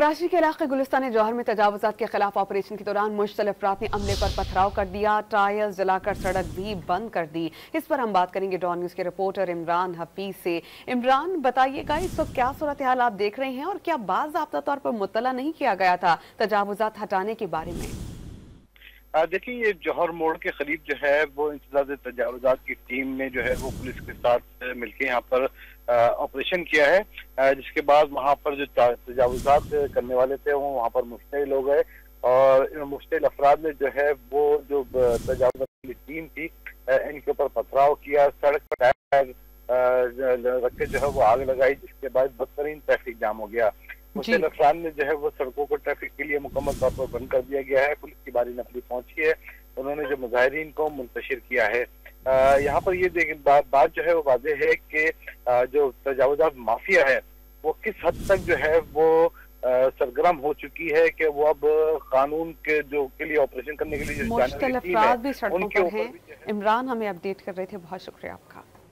कराची के इलाके गुलिस्तान जौहर में तजावुजात के खिलाफ ऑपरेशन के दौरान मुश्तलिफ अफराद ने अमले पर पथराव कर दिया, टायर्स जलाकर सड़क भी बंद कर दी। इस पर हम बात करेंगे डॉन न्यूज के रिपोर्टर इमरान हफीज से। इमरान, बताइएगा इस वक्त क्या सूरत हाल आप देख रहे हैं और क्या बाज़ाब्ता तौर पर मुत्तला नहीं किया गया था तजावुजात हटाने के बारे में? देखिए, ये जौहर मोड़ के करीब जो है वो इंसदाद तजावुजात की टीम ने जो है वो पुलिस के साथ मिलकर यहाँ पर ऑपरेशन किया है, जिसके बाद वहाँ पर जो तजावुजात करने वाले थे वो वहाँ पर मुश्तइल हो गए और मुश्तइल अफराद ने जो है वो जो तजावुजात की टीम थी इनके ऊपर पथराव किया, सड़क पर टायर रख के जो है वो आग लगाई, जिसके बाद बदतरीन ट्रैफिक जाम हो गया। मुश्तइल अफराद ने जो है वो सड़कों को ट्रैफिक के लिए मुकम्मल तौर पर बंद कर दिया गया है। पुलिस की बारी नफरी पहुंची है, उन्होंने जो मुजाहिरीन को मुंतशिर किया है। यहाँ पर ये बात जो है वो वाज़ेह है कि जो तजावुजात माफिया है वो किस हद तक जो है वो सरगर्म हो चुकी है कि वो अब कानून के लिए ऑपरेशन करने के लिए जो मुश्तइल अफराद भी सड़कों पर हैं। इमरान हमें अपडेट कर रहे थे, बहुत शुक्रिया आपका।